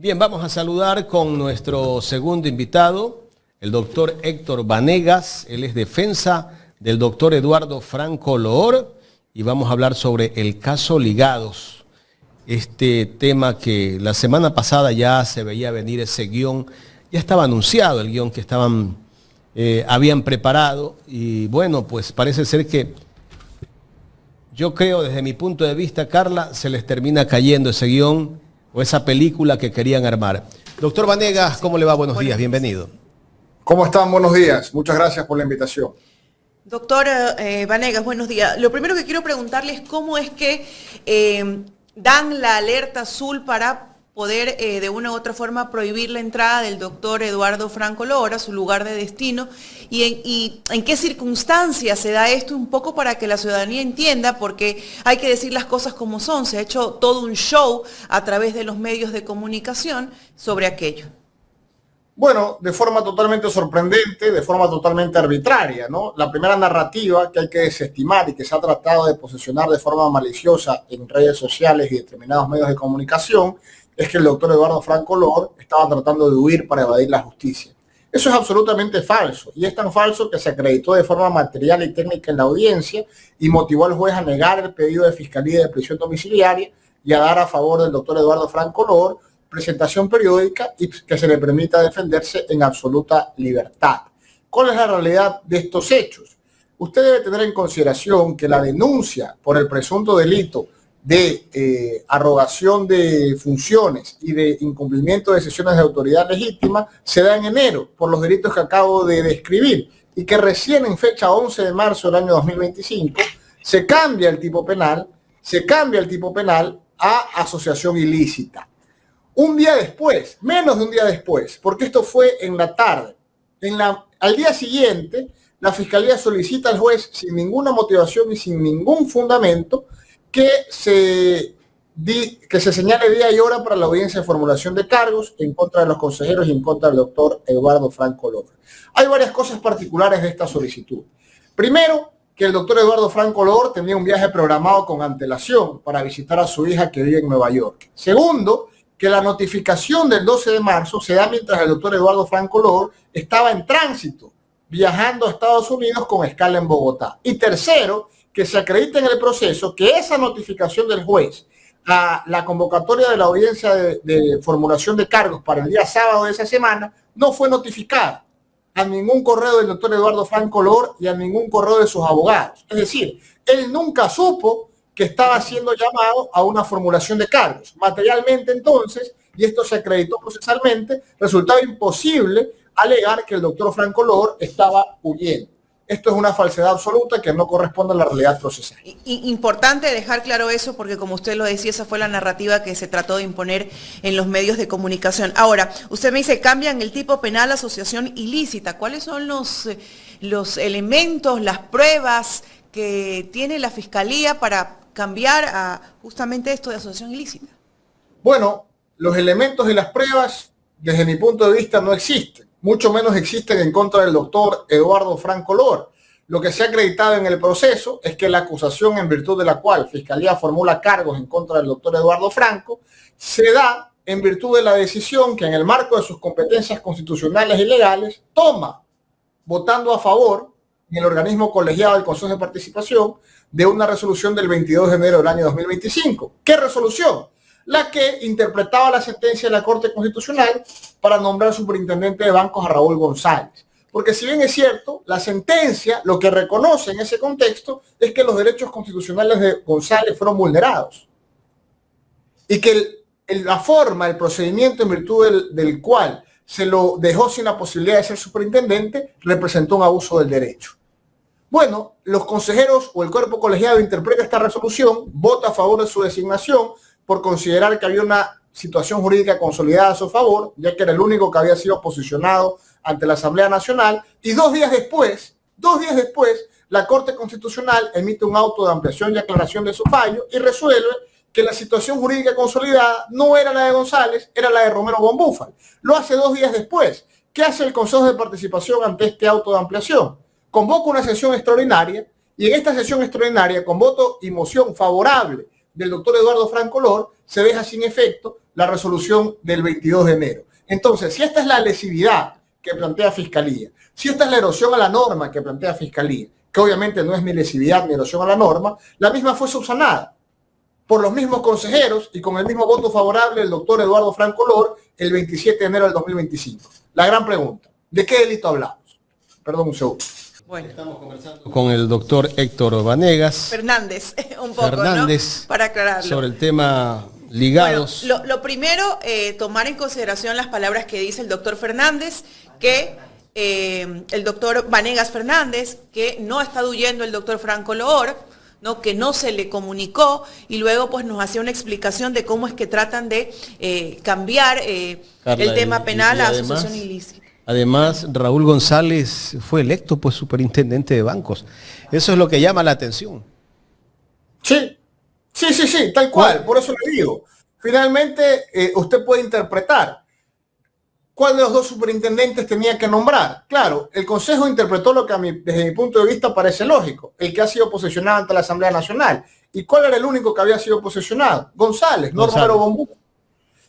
Bien, vamos a saludar con nuestro segundo invitado, el doctor Héctor Vanegas. Él es defensa del doctor Eduardo Franco Loor y vamos a hablar sobre el caso Ligados. Este tema que la semana pasada ya se veía venir, ese guión, ya estaba anunciado el guión que habían preparado y bueno, pues parece ser que yo creo desde mi punto de vista, Carla, se les termina cayendo ese guión o esa película que querían armar. Doctor Vanegas, ¿cómo le va? Buenos días, bienvenido. ¿Cómo están? Buenos días. Muchas gracias por la invitación. Doctor Vanegas, buenos días. Lo primero que quiero preguntarle es cómo es que dan la alerta azul para poder de una u otra forma prohibir la entrada del doctor Eduardo Franco Loor a su lugar de destino y en qué circunstancias se da esto, un poco para que la ciudadanía entienda, porque hay que decir las cosas como son. Se ha hecho todo un show a través de los medios de comunicación sobre aquello. Bueno, de forma totalmente sorprendente, de forma totalmente arbitraria, ¿no? La primera narrativa que hay que desestimar y que se ha tratado de posicionar de forma maliciosa en redes sociales y determinados medios de comunicación es que el doctor Eduardo Franco Loor estaba tratando de huir para evadir la justicia. Eso es absolutamente falso, y es tan falso que se acreditó de forma material y técnica en la audiencia y motivó al juez a negar el pedido de fiscalía de prisión domiciliaria y a dar a favor del doctor Eduardo Franco Loor presentación periódica y que se le permita defenderse en absoluta libertad. ¿Cuál es la realidad de estos hechos? Usted debe tener en consideración que la denuncia por el presunto delito de arrogación de funciones y de incumplimiento de decisiones de autoridad legítima se da en enero por los delitos que acabo de describir y que recién en fecha 11 de marzo del año 2025 se cambia el tipo penal a asociación ilícita. Un día después, menos de un día después, porque esto fue en la tarde, al día siguiente, la Fiscalía solicita al juez sin ninguna motivación y sin ningún fundamento que se señale día y hora para la audiencia de formulación de cargos en contra de los consejeros y en contra del doctor Eduardo Franco Loor. Hay varias cosas particulares de esta solicitud. Primero, que el doctor Eduardo Franco Loor tenía un viaje programado con antelación para visitar a su hija que vive en Nueva York. Segundo, que la notificación del 12 de marzo se da mientras el doctor Eduardo Franco Loor estaba en tránsito, viajando a Estados Unidos con escala en Bogotá. Y tercero, que se acredita en el proceso que esa notificación del juez a la convocatoria de la audiencia de formulación de cargos para el día sábado de esa semana no fue notificada a ningún correo del doctor Eduardo Franco Loor y a ningún correo de sus abogados. Es decir, él nunca supo que estaba siendo llamado a una formulación de cargos. Materialmente, entonces, y esto se acreditó procesalmente, resultaba imposible alegar que el doctor Franco Loor estaba huyendo. Esto es una falsedad absoluta que no corresponde a la realidad procesal. Importante dejar claro eso porque, como usted lo decía, esa fue la narrativa que se trató de imponer en los medios de comunicación. Ahora, usted me dice, cambian el tipo penal a asociación ilícita. ¿Cuáles son los elementos, las pruebas que tiene la Fiscalía para cambiar a justamente esto de asociación ilícita? Bueno, los elementos y las pruebas, desde mi punto de vista, no existen. Mucho menos existen en contra del doctor Eduardo Franco Loor. Lo que se ha acreditado en el proceso es que la acusación en virtud de la cual Fiscalía formula cargos en contra del doctor Eduardo Franco se da en virtud de la decisión que en el marco de sus competencias constitucionales y legales toma, votando a favor en el organismo colegiado del Consejo de Participación de una resolución del 22 de enero del año 2025. ¿Qué resolución? La que interpretaba la sentencia de la Corte Constitucional para nombrar superintendente de bancos a Raúl González. Porque si bien es cierto, la sentencia lo que reconoce en ese contexto es que los derechos constitucionales de González fueron vulnerados. Y que la forma, el procedimiento en virtud del cual se lo dejó sin la posibilidad de ser superintendente representó un abuso del derecho. Bueno, los consejeros o el cuerpo colegiado interpreta esta resolución, vota a favor de su designación, por considerar que había una situación jurídica consolidada a su favor, ya que era el único que había sido posicionado ante la Asamblea Nacional, y dos días después, la Corte Constitucional emite un auto de ampliación y aclaración de su fallo y resuelve que la situación jurídica consolidada no era la de González, era la de Romero Bonbúfal. Lo hace 2 días después. ¿Qué hace el Consejo de Participación ante este auto de ampliación? Convoca una sesión extraordinaria y en esta sesión extraordinaria, con voto y moción favorable del doctor Eduardo Franco Loor, se deja sin efecto la resolución del 22 de enero. Entonces, si esta es la lesividad que plantea Fiscalía, si esta es la erosión a la norma que plantea Fiscalía, que obviamente no es ni lesividad ni erosión a la norma, la misma fue subsanada por los mismos consejeros y con el mismo voto favorable del doctor Eduardo Franco Lor el 27 de enero del 2025. La gran pregunta, ¿de qué delito hablamos? Perdón un segundo. Bueno, estamos conversando con el doctor Héctor Vanegas Fernández, un poco, Fernández, ¿no? Para aclararlo. Sobre el tema ligados. Bueno, lo primero, tomar en consideración las palabras que dice el doctor Fernández, que el doctor Vanegas Fernández, que no está huyendo el doctor Franco Loor, ¿no? Que no se le comunicó, y luego pues nos hacía una explicación de cómo es que tratan de cambiar Carla, el tema penal a además, asociación ilícita. Además, Raúl González fue electo pues superintendente de bancos. Eso es lo que llama la atención. Sí, tal cual. Por eso le digo. Finalmente, usted puede interpretar cuál de los dos superintendentes tenía que nombrar. Claro, el Consejo interpretó lo que desde mi punto de vista parece lógico, el que ha sido posesionado ante la Asamblea Nacional. ¿Y cuál era el único que había sido posesionado? González, no Romero Bombú.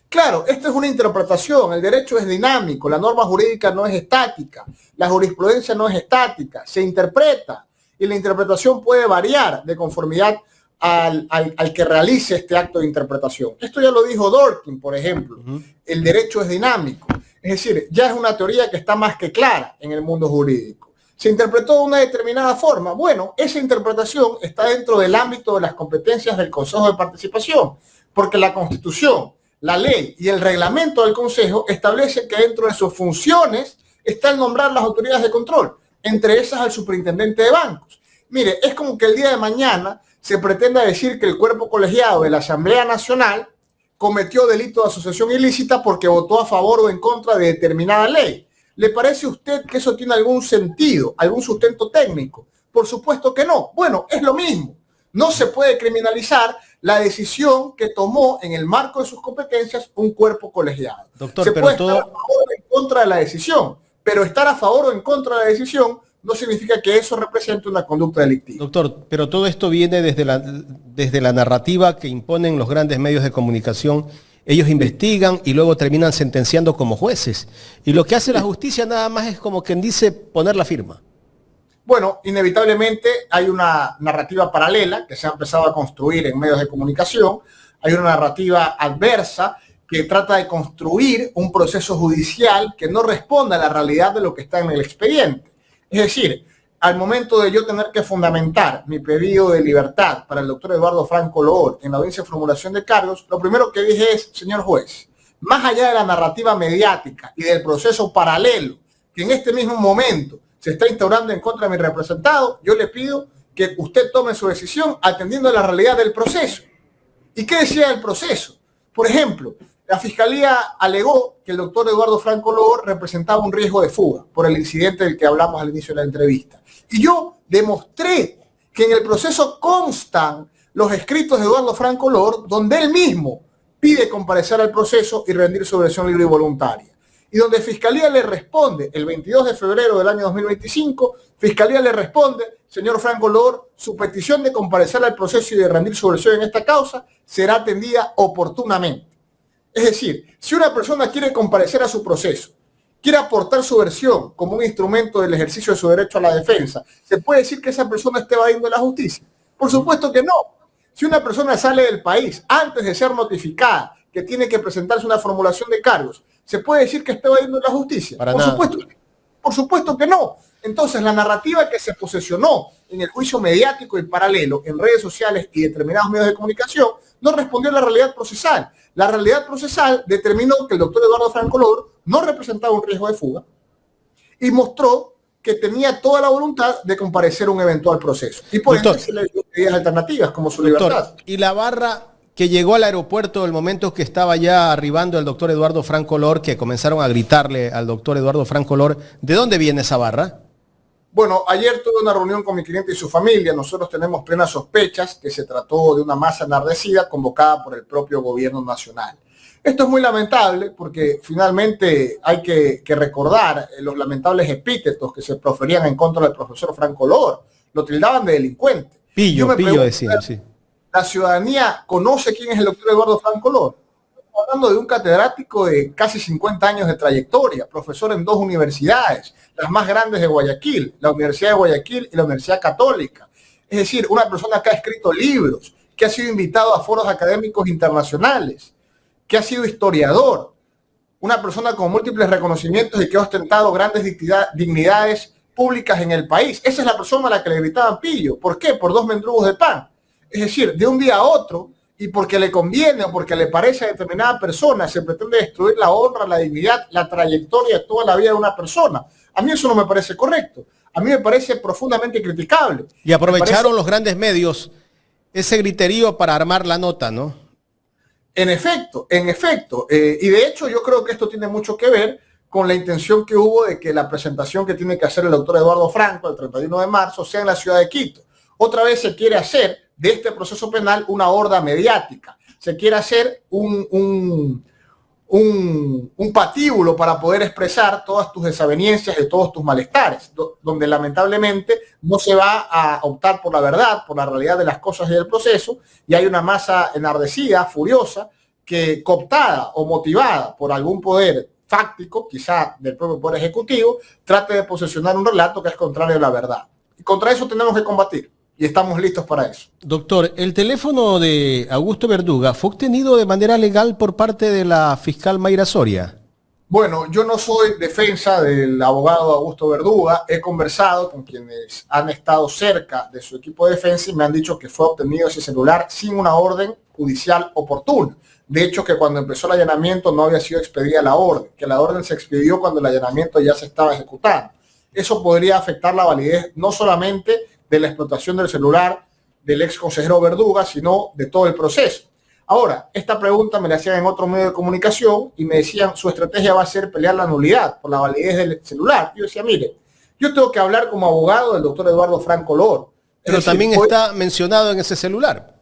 Claro, esta es una interpretación, el derecho es dinámico, la norma jurídica no es estática, la jurisprudencia no es estática, se interpreta y la interpretación puede variar de conformidad al que realice este acto de interpretación. Esto ya lo dijo Dworkin, por ejemplo. El derecho es dinámico. Es decir, ya es una teoría que está más que clara en el mundo jurídico. Se interpretó de una determinada forma. Bueno, esa interpretación está dentro del ámbito de las competencias del Consejo de Participación, porque la Constitución, la ley y el reglamento del Consejo establecen que dentro de sus funciones está el nombrar las autoridades de control, entre esas al superintendente de bancos. Mire, es como que el día de mañana se pretenda decir que el cuerpo colegiado de la Asamblea Nacional cometió delito de asociación ilícita porque votó a favor o en contra de determinada ley. ¿Le parece a usted que eso tiene algún sentido, algún sustento técnico? Por supuesto que no. Bueno, es lo mismo. No se puede criminalizar la decisión que tomó en el marco de sus competencias un cuerpo colegiado. Doctor, se pero puede estar a favor o en contra de la decisión, pero estar a favor o en contra de la decisión no significa que eso represente una conducta delictiva. Doctor, pero todo esto viene desde la narrativa que imponen los grandes medios de comunicación. Ellos investigan y luego terminan sentenciando como jueces. Y lo que hace la justicia nada más es como quien dice poner la firma. Bueno, inevitablemente hay una narrativa paralela que se ha empezado a construir en medios de comunicación. Hay una narrativa adversa que trata de construir un proceso judicial que no responda a la realidad de lo que está en el expediente. Es decir, al momento de yo tener que fundamentar mi pedido de libertad para el doctor Eduardo Franco Loor en la audiencia de formulación de cargos, lo primero que dije es, señor juez, más allá de la narrativa mediática y del proceso paralelo que en este mismo momento se está instaurando en contra de mi representado, yo le pido que usted tome su decisión atendiendo a la realidad del proceso. ¿Y qué decía el proceso? Por ejemplo, la Fiscalía alegó que el doctor Eduardo Franco Loor representaba un riesgo de fuga por el incidente del que hablamos al inicio de la entrevista. Y yo demostré que en el proceso constan los escritos de Eduardo Franco Loor, donde él mismo pide comparecer al proceso y rendir su versión libre y voluntaria. Y donde Fiscalía le responde, el 22 de febrero del año 2025, Fiscalía le responde, señor Franco Loor, su petición de comparecer al proceso y de rendir su versión en esta causa será atendida oportunamente. Es decir, si una persona quiere comparecer a su proceso, quiere aportar su versión como un instrumento del ejercicio de su derecho a la defensa, ¿se puede decir que esa persona esté evadiendo la justicia? Por supuesto que no. Si una persona sale del país antes de ser notificada que tiene que presentarse una formulación de cargos, ¿se puede decir que está evadiendo la justicia? Por supuesto que no. Entonces, la narrativa que se posesionó en el juicio mediático y paralelo en redes sociales y determinados medios de comunicación no respondió a la realidad procesal. La realidad procesal determinó que el doctor Eduardo Franco Loor no representaba un riesgo de fuga y mostró que tenía toda la voluntad de comparecer a un eventual proceso. Y por eso se le dio medidas alternativas como su libertad. Y la barra que llegó al aeropuerto el momento que estaba ya arribando el doctor Eduardo Franco Loor, que comenzaron a gritarle al doctor Eduardo Franco Loor, ¿de dónde viene esa barra? Bueno, ayer tuve una reunión con mi cliente y su familia. Nosotros tenemos plenas sospechas que se trató de una masa enardecida convocada por el propio gobierno nacional. Esto es muy lamentable porque finalmente hay que recordar los lamentables epítetos que se proferían en contra del profesor Franco Loor. Lo tildaban de delincuente. Pillo decían, sí. ¿La ciudadanía conoce quién es el doctor Eduardo Franco Loor? hablando de un catedrático de casi 50 años de trayectoria, profesor en 2 universidades, las más grandes de Guayaquil, la Universidad de Guayaquil y la Universidad Católica. Es decir, una persona que ha escrito libros, que ha sido invitado a foros académicos internacionales, que ha sido historiador, una persona con múltiples reconocimientos y que ha ostentado grandes dignidades públicas en el país. Esa es la persona a la que le gritaban pillo. ¿Por qué? Por 2 mendrugos de pan. Es decir, de un día a otro, y porque le conviene o porque le parece a determinada persona, se pretende destruir la honra, la dignidad, la trayectoria de toda la vida de una persona. A mí eso no me parece correcto. A mí me parece profundamente criticable. Y aprovecharon los grandes medios ese griterío para armar la nota, ¿no? En efecto. Y de hecho yo creo que esto tiene mucho que ver con la intención que hubo de que la presentación que tiene que hacer el doctor Eduardo Franco el 31 de marzo sea en la ciudad de Quito. Otra vez se quiere hacer de este proceso penal una horda mediática. Se quiere hacer un patíbulo para poder expresar todas tus desavenencias y todos tus malestares, donde lamentablemente no se va a optar por la verdad, por la realidad de las cosas y del proceso, y hay una masa enardecida, furiosa, que cooptada o motivada por algún poder fáctico, quizá del propio poder ejecutivo, trate de posesionar un relato que es contrario a la verdad. Y contra eso tenemos que combatir. Y estamos listos para eso. Doctor, el teléfono de Augusto Verduga fue obtenido de manera legal por parte de la fiscal Mayra Soria. Bueno, yo no soy defensa del abogado Augusto Verduga. He conversado con quienes han estado cerca de su equipo de defensa y me han dicho que fue obtenido ese celular sin una orden judicial oportuna. De hecho, que cuando empezó el allanamiento no había sido expedida la orden, que la orden se expidió cuando el allanamiento ya se estaba ejecutando. Eso podría afectar la validez no solamente de la explotación del celular del ex consejero Verduga, sino de todo el proceso. Ahora, esta pregunta me la hacían en otro medio de comunicación y me decían, su estrategia va a ser pelear la nulidad por la validez del celular. Yo decía, mire, yo tengo que hablar como abogado del doctor Eduardo Franco Loor. Pero también está mencionado en ese celular.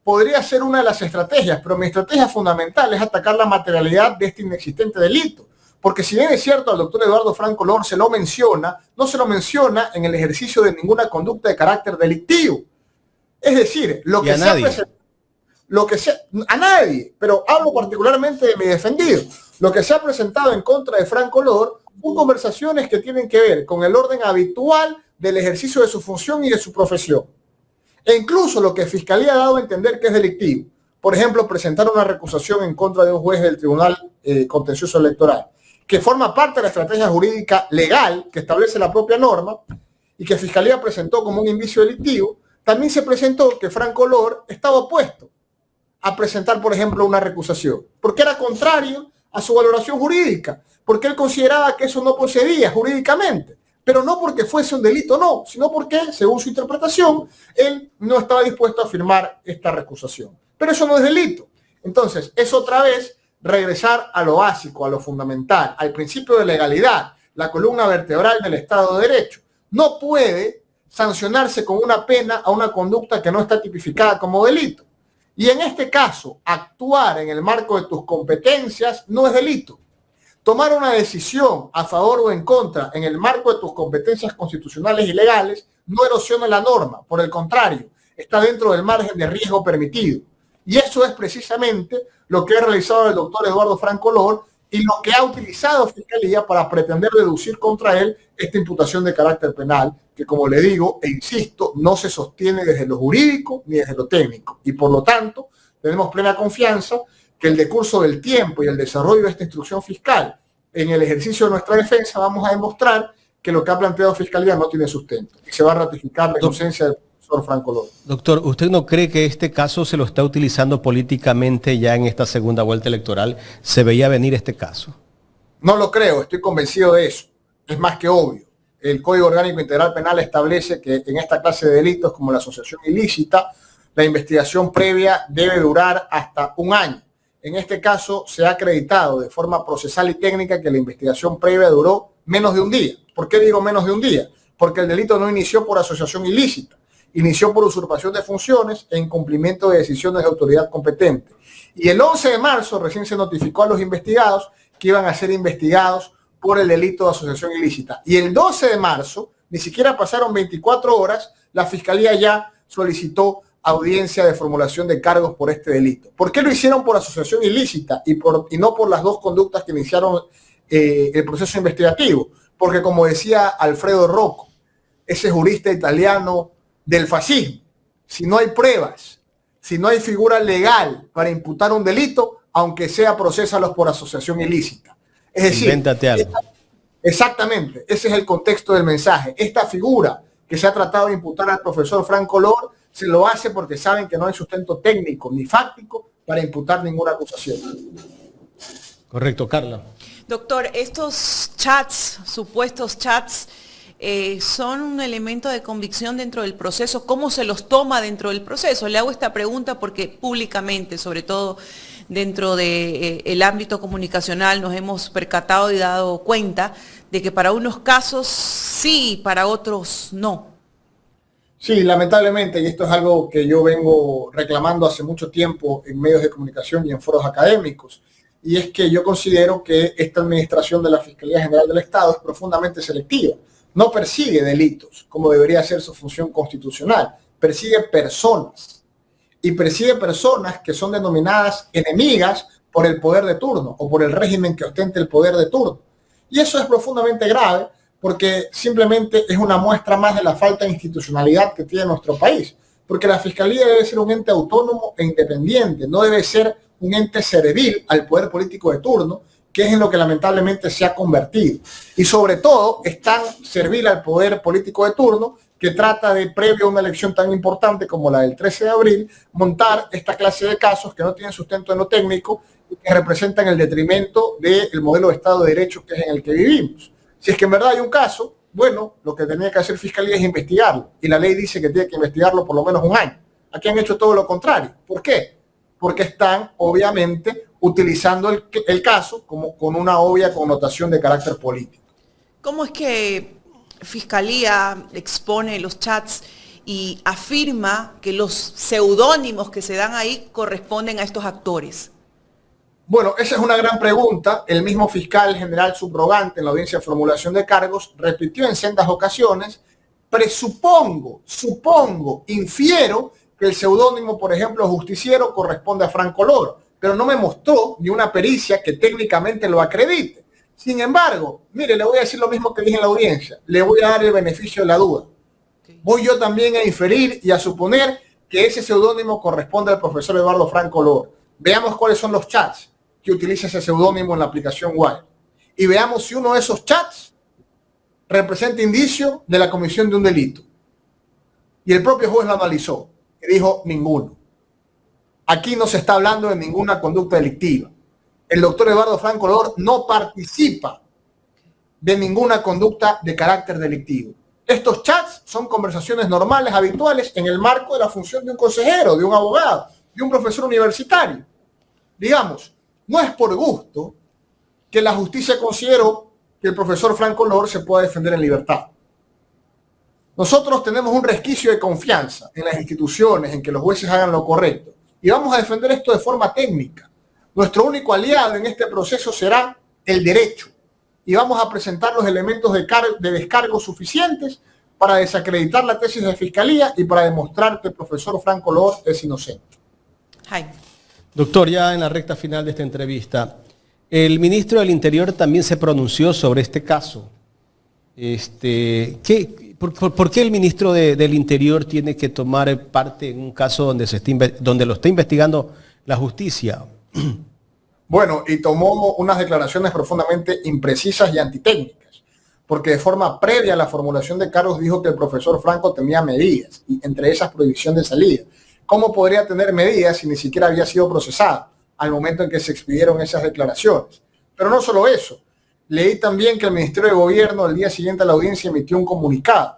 Podría ser una de las estrategias, pero mi estrategia fundamental es atacar la materialidad de este inexistente delito. Porque si bien es cierto, al doctor Eduardo Franco Loor se lo menciona, no se lo menciona en el ejercicio de ninguna conducta de carácter delictivo. Es decir, lo que se ha presentado, a nadie, pero hablo particularmente de mi defendido, lo que se ha presentado en contra de Franco Loor son conversaciones que tienen que ver con el orden habitual del ejercicio de su función y de su profesión. E incluso lo que Fiscalía ha dado a entender que es delictivo. Por ejemplo, presentar una recusación en contra de un juez del Tribunal Contencioso Electoral, que forma parte de la estrategia jurídica legal que establece la propia norma y que Fiscalía presentó como un indicio delictivo. También se presentó que Franco Loor estaba opuesto a presentar, por ejemplo, una recusación, porque era contrario a su valoración jurídica, porque él consideraba que eso no procedía jurídicamente, pero no porque fuese un delito, no, sino porque, según su interpretación, él no estaba dispuesto a firmar esta recusación. Pero eso no es delito. Entonces, es otra vez regresar a lo básico, a lo fundamental, al principio de legalidad, la columna vertebral del Estado de Derecho. No puede sancionarse con una pena a una conducta que no está tipificada como delito. Y en este caso, actuar en el marco de tus competencias no es delito. Tomar una decisión a favor o en contra en el marco de tus competencias constitucionales y legales no erosiona la norma, por el contrario, está dentro del margen de riesgo permitido. Y eso es precisamente lo que ha realizado el doctor Eduardo Franco Loor y lo que ha utilizado Fiscalía para pretender deducir contra él esta imputación de carácter penal, que como le digo e insisto, no se sostiene desde lo jurídico ni desde lo técnico. Y por lo tanto, tenemos plena confianza que el decurso del tiempo y el desarrollo de esta instrucción fiscal en el ejercicio de nuestra defensa vamos a demostrar que lo que ha planteado Fiscalía no tiene sustento y se va a ratificar la inocencia del profesor Franco Loor. Doctor, ¿usted no cree que este caso se lo está utilizando políticamente ya en esta segunda vuelta electoral? ¿Se veía venir este caso? No lo creo, estoy convencido de eso. Es más que obvio. El Código Orgánico Integral Penal establece que en esta clase de delitos como la asociación ilícita, la investigación previa debe durar hasta un año. En este caso se ha acreditado de forma procesal y técnica que la investigación previa duró menos de un día. ¿Por qué digo menos de un día? Porque el delito no inició por asociación ilícita, inició por usurpación de funciones e incumplimiento de decisiones de autoridad competente. Y el 11 de marzo recién se notificó a los investigados que iban a ser investigados por el delito de asociación ilícita. Y el 12 de marzo, ni siquiera pasaron 24 horas, la Fiscalía ya solicitó audiencia de formulación de cargos por este delito. ¿Por qué lo hicieron por asociación ilícita y no por las dos conductas que iniciaron el proceso investigativo? Porque, como decía Alfredo Rocco, ese jurista italiano del fascismo, si no hay pruebas, si no hay figura legal para imputar un delito, aunque sea, procesalos por asociación ilícita. Es decir, invéntate algo. Exactamente, ese es el contexto del mensaje. Esta figura que se ha tratado de imputar al profesor Franco Lor se lo hace porque saben que no hay sustento técnico ni fáctico para imputar ninguna acusación. Correcto, Carla. Doctor, estos chats, supuestos chats, son un elemento de convicción dentro del proceso. ¿Cómo se los toma dentro del proceso? Le hago esta pregunta porque públicamente, sobre todo dentro del ámbito comunicacional, nos hemos percatado y dado cuenta de que para unos casos sí, para otros no. Sí, lamentablemente, y esto es algo que yo vengo reclamando hace mucho tiempo en medios de comunicación y en foros académicos, y es que yo considero que esta administración de la Fiscalía General del Estado es profundamente selectiva. No persigue delitos, como debería ser su función constitucional, persigue personas, y persigue personas que son denominadas enemigas por el poder de turno o por el régimen que ostenta el poder de turno. Y eso es profundamente grave, porque simplemente es una muestra más de la falta de institucionalidad que tiene nuestro país. Porque la Fiscalía debe ser un ente autónomo e independiente, no debe ser un ente servil al poder político de turno, que es en lo que lamentablemente se ha convertido. Y sobre todo es tan servil al poder político de turno que trata de, previo a una elección tan importante como la del 13 de abril, montar esta clase de casos que no tienen sustento en lo técnico y que representan el detrimento del modelo de Estado de Derecho que es en el que vivimos. Si es que en verdad hay un caso, bueno, lo que tenía que hacer Fiscalía es investigarlo. Y la ley dice que tiene que investigarlo por lo menos un año. Aquí han hecho todo lo contrario. ¿Por qué? Porque están, obviamente, utilizando el caso como con una obvia connotación de carácter político. ¿Cómo es que Fiscalía expone los chats y afirma que los seudónimos que se dan ahí corresponden a estos actores? Bueno, esa es una gran pregunta. El mismo fiscal general subrogante en la audiencia de formulación de cargos repitió en sendas ocasiones: supongo, infiero que el seudónimo, por ejemplo, justiciero, corresponde a Franco Lor, pero no me mostró ni una pericia que técnicamente lo acredite. Sin embargo, mire, le voy a decir lo mismo que dije en la audiencia, le voy a dar el beneficio de la duda. Voy yo también a inferir y a suponer que ese seudónimo corresponde al profesor Eduardo Franco Lor. Veamos cuáles son los chats que utiliza ese seudónimo en la aplicación Wire. Y veamos si uno de esos chats representa indicio de la comisión de un delito. Y el propio juez lo analizó y dijo: ninguno. Aquí no se está hablando de ninguna conducta delictiva. El doctor Eduardo Franco Lor no participa de ninguna conducta de carácter delictivo. Estos chats son conversaciones normales, habituales, en el marco de la función de un consejero, de un abogado, de un profesor universitario. Digamos, no es por gusto que la justicia consideró que el profesor Franco Lor se pueda defender en libertad. Nosotros tenemos un resquicio de confianza en las instituciones, en que los jueces hagan lo correcto. Y vamos a defender esto de forma técnica. Nuestro único aliado en este proceso será el derecho. Y vamos a presentar los elementos de descargo suficientes para desacreditar la tesis de Fiscalía y para demostrar que el profesor Franco Lor es inocente. Jaime. Doctor, ya en la recta final de esta entrevista, el ministro del Interior también se pronunció sobre este caso. ¿Por qué el ministro del Interior tiene que tomar parte en un caso donde lo está investigando la justicia? Bueno, y tomó unas declaraciones profundamente imprecisas y antitécnicas, porque de forma previa a la formulación de cargos dijo que el profesor Franco tenía medidas, y entre esas prohibición de salida. ¿Cómo podría tener medidas si ni siquiera había sido procesado al momento en que se expidieron esas declaraciones? Pero no solo eso. Leí también que el Ministerio de Gobierno al día siguiente a la audiencia emitió un comunicado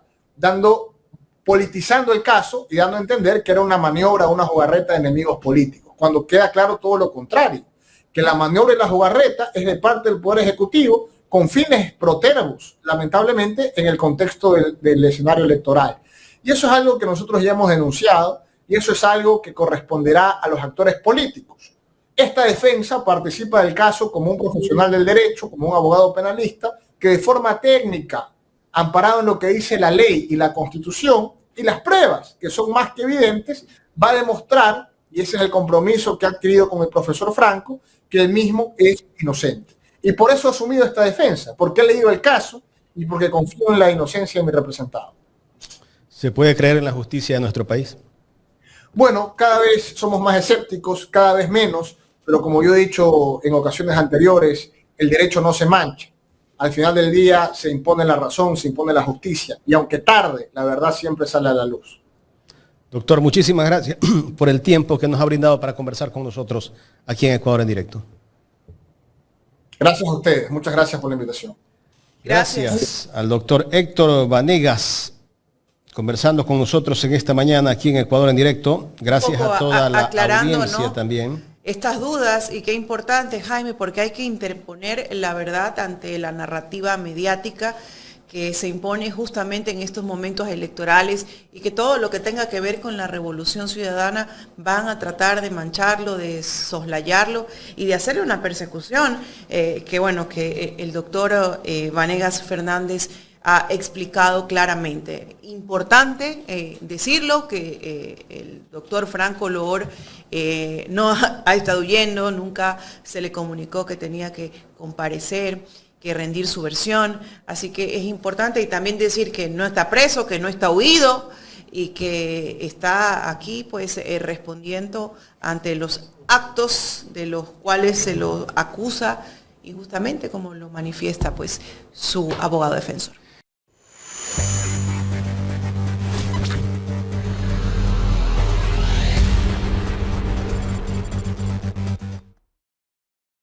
politizando el caso y dando a entender que era una maniobra, una jugarreta de enemigos políticos, cuando queda claro todo lo contrario, que la maniobra y la jugarreta es de parte del Poder Ejecutivo con fines protervos, lamentablemente, en el contexto del escenario electoral. Y eso es algo que nosotros ya hemos denunciado y eso es algo que corresponderá a los actores políticos. Esta defensa participa del caso como un profesional del derecho, como un abogado penalista, que de forma técnica, amparado en lo que dice la ley y la Constitución y las pruebas, que son más que evidentes, va a demostrar, y ese es el compromiso que ha adquirido con el profesor Franco, que él mismo es inocente. Y por eso he asumido esta defensa, porque he leído el caso y porque confío en la inocencia de mi representado. ¿Se puede creer en la justicia de nuestro país? Bueno, cada vez somos más escépticos, cada vez menos, pero como yo he dicho en ocasiones anteriores, el derecho no se mancha. Al final del día se impone la razón, se impone la justicia, y aunque tarde, la verdad siempre sale a la luz. Doctor, muchísimas gracias por el tiempo que nos ha brindado para conversar con nosotros aquí en Ecuador en Directo. Gracias a ustedes, muchas gracias por la invitación. Gracias al doctor Héctor Vanegas, conversando con nosotros en esta mañana aquí en Ecuador en Directo. Gracias a toda la audiencia, ¿no?, también. Estas dudas, y qué importante, Jaime, porque hay que interponer la verdad ante la narrativa mediática que se impone justamente en estos momentos electorales, y que todo lo que tenga que ver con la revolución ciudadana van a tratar de mancharlo, de soslayarlo y de hacerle una persecución que bueno, que el doctor Vanegas Fernández ha explicado claramente. Importante decirlo, que el doctor Franco Loor no ha estado huyendo, nunca se le comunicó que tenía que comparecer, que rendir su versión, así que es importante, y también decir que no está preso, que no está huido, y que está aquí pues respondiendo ante los actos de los cuales se lo acusa, y justamente como lo manifiesta pues su abogado defensor.